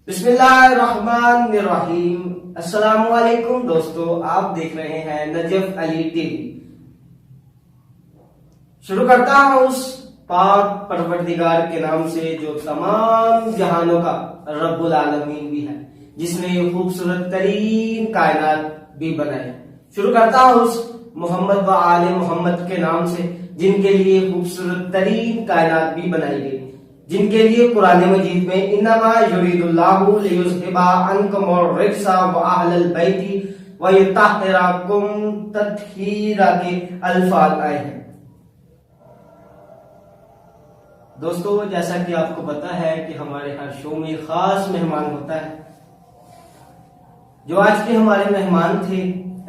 बिस्मिल्लाहिर्रहमानिर्रहीम। अस्सलामुअलैकुम दोस्तों, आप देख रहे हैं नजफ अली टीवी। शुरू करता हूं उस पाक परवरदिगार के नाम से जो तमाम जहानों का रब्बुल आलमीन भी है, जिसने ये खूबसूरत तरीन कायनात भी बनाई। शुरू करता हूं उस मोहम्मद व आले मोहम्मद के नाम से जिनके लिए खूबसूरत तरीन कायनात भी बनाई गई, जिनके लिए कुरान मजीद में इन्नमा युरीदुल्लाहु लियुज़हिबा अन्कुमुर रिज्सा व अहलल बैति व युतहिराकुम तत्हीरा के अल्फाज आए हैं। दोस्तों, जैसा कि आपको पता है कि हमारे हर शो में खास मेहमान होता है। जो आज के हमारे मेहमान थे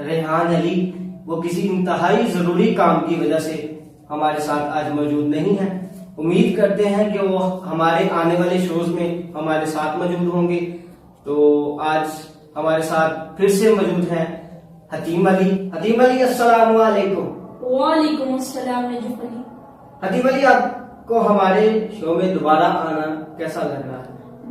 रेहान अली, वो किसी इंतहाई जरूरी काम की वजह से हमारे साथ आज मौजूद नहीं है। उम्मीद करते हैं कि वो हमारे आने वाले शोज में हमारे साथ मौजूद होंगे। तो आज हमारे साथ फिर से मौजूद हैं हतीम अली। हतीम अली, अस्सलाम वालेकुम। वालेकुम अस्सलाम नजफ अली। हतीम अली, आपको हमारे शो में दोबारा आना कैसा लग रहा है?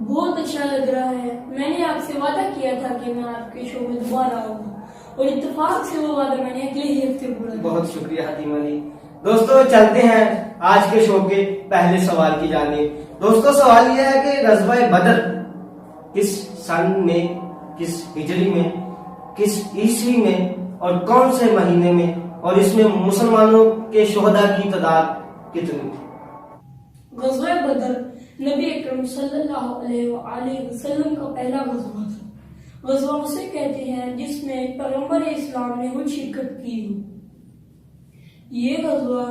बहुत अच्छा लग रहा है। मैंने आपसे वादा किया था कि मैं आपके शो में दोबारा आऊंगा और इत्तेफाक से वो वादा मैंने अगले ही हफ्ते पूरा किया। बहुत शुक्रिया हतीम अली। दोस्तों, चलते हैं आज के शो के पहले सवाल की जानिब। दोस्तों, सवाल यह है कि ग़ज़वा बदर किस सन में, किस हिजरी में, किस ईस्वी में और कौन से महीने में, और इसमें मुसलमानों के शोहदा की तादाद कितनी थी? ग़ज़वा बदर नबी अकरम सल्लल्लाहु अलैहि वसल्लम का पहला ग़ज़वा था। ग़ज़वा उसे कहते हैं जिसमें पैगंबर इस्लाम ने खुद शिरकत की हो। ये ग़ज़वा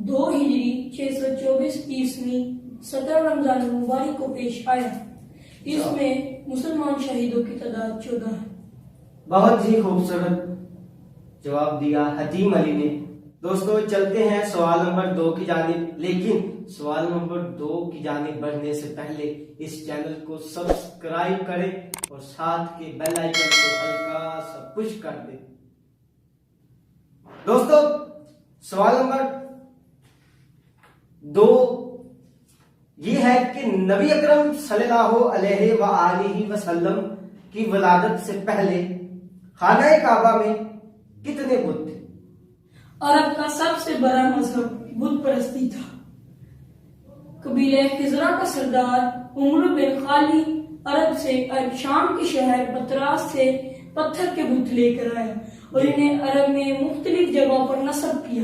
2 हिजरी 624 ईस्वी 17 रमजान मुबारक को पेश आया। इसमें मुसलमान शहीदों की तादाद 14 है। बहुत ही खूबसूरत जवाब दिया हतीम अली ने। दोस्तों, चलते हैं सवाल नंबर 2 की जानिब। लेकिन सवाल नंबर 2 की जानिब बढ़ने से पहले इस चैनल को सब्सक्राइब करें और साथ के बेल आइकन को हल्का सा पुश कर दें। दोस्तों, सवाल नंबर 2 ये है कि नबी अकरम सल्लल्लाहु अलैहि वसल्लम की वलादत से पहले खाना काबा में कितने बुत थे? अरब का सबसे बड़ा मजहब बुत परस्ती था। कबीले खिजरा का सरदार उमर बिन खाली अरब शाम के शहर पतरास से पत्थर के बुत लेकर आया और इन्हें अरब में मुख्तलिफ जगहों पर नस्ब किया।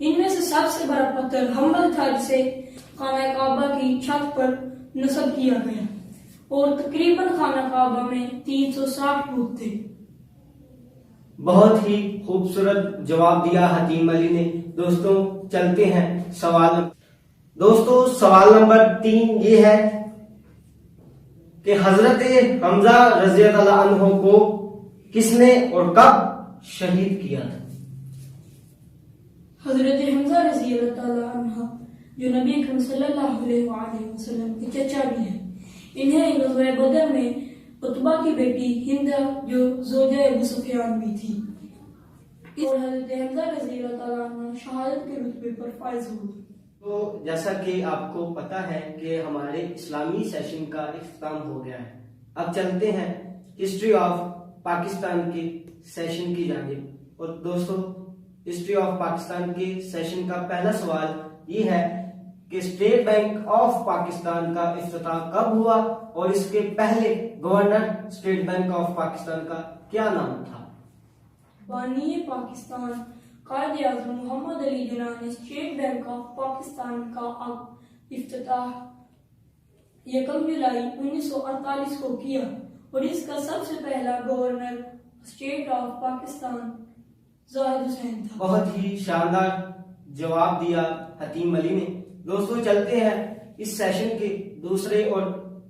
इनमें से सबसे बड़ा पत्थर हम्बल था, जिसे खाना काबा की छत पर नस्ब किया गया और तकरीबन खाना काबा में 360 बुत थे। बहुत ही खूबसूरत जवाब दिया हतीम अली ने। दोस्तों, चलते हैं सवाल नंबर 3 ये है कि हजरत हमजा रज़ी अल्लाह अन्हु को किसने और कब शहीद किया था? हजरत हमजा रज़ी अल्लाह अन्हु जो नबी अकरम सल्लल्लाहु अलैहि वसल्लम के चचा भी हैं, इन्हें ग़ज़वा बदर में उतबा की बेटी हिंदा जो ज़ौजा अबू सुफियान भी थी, और हजरत हमजा रज़ी अल्लाह अन्हु शहादत के रुतबे पर फाइज हुए। तो जैसा कि आपको पता है कि हमारे इस्लामी सेशन का इख्तिताम हो गया है। अब चलते हैं हिस्ट्री ऑफ पाकिस्तान के सेशन की जानिब। और दोस्तों, हिस्ट्री ऑफ पाकिस्तान के सेशन का पहला सवाल ये है कि स्टेट बैंक ऑफ पाकिस्तान का इफ्तिताह कब हुआ और इसके पहले governor state bank of Pakistan का क्या नाम था? बानी पाकिस्तान कायद-ए-आज़म मोहम्मद अली जिन्ना ने स्टेट बैंक ऑफ पाकिस्तान का इफ्तिताह 1 जुलाई 1948 को किया और इसका सबसे पहला governor state of Pakistan Zahid Hussain था। बहुत ही शानदार जवाब दिया हतीम अली ने। दोस्तों, चलते हैं इस सेशन के दूसरे और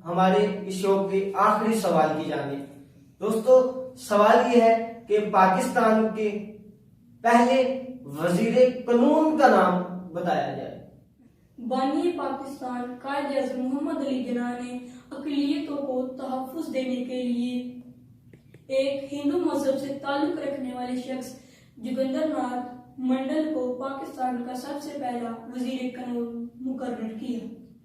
हमारे इस शो के आखिरी सवाल की जानिब। दोस्तों, सवाल ये है कि पाकिस्तान के पहले वजीर कानून का नाम बताया जाए। बानी पाकिस्तान कायद-ए-आज़म मोहम्मद अली जिन्ना ने अक़लियतों को तहफ़्फ़ुज़ देने के लिए एक हिंदू मजहब से ताल्लुक रखने वाले शख्स जोगिंदर नाथ मंडल को पाकिस्तान का सबसे पहला वजीर कानून मुकर्रर किया।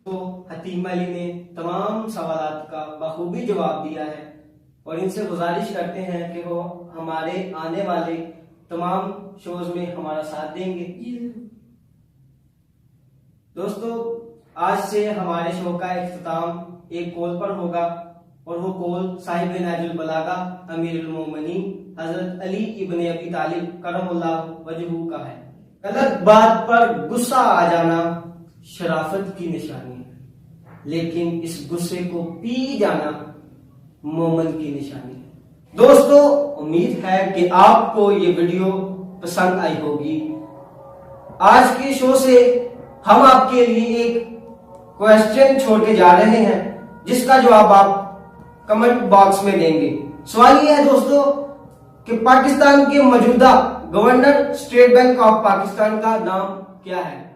तो हतीम अली ने तमाम सवालात का बखूबी जवाब दिया है और इनसे गुजारिश करते हैं कि वो हमारे आने वाले तमाम शोज में हमारा साथ देंगे। जी जरूर। दोस्तों, आज से हमारे शो का इख्तिताम एक कॉल पर होगा और वो कॉल साहिब नाजुल बलागा अमीरुल मोमिनीन हजरत अली इब्न अबी तालिब करमुल्लाह वजहू का है। गलत बात पर गुस्सा आ जाना शराफत की निशानी है, लेकिन इस गुस्से को पी जाना मोमिन की निशानी है। दोस्तों, उम्मीद है कि आपको ये वीडियो पसंद आई होगी। आज के शो से हम आपके लिए एक क्वेश्चन छोड़ के जा रहे हैं जिसका जवाब आप कमेंट बॉक्स में देंगे। सवाल ये है दोस्तों कि पाकिस्तान के मौजूदा governor state bank of Pakistan का नाम क्या है।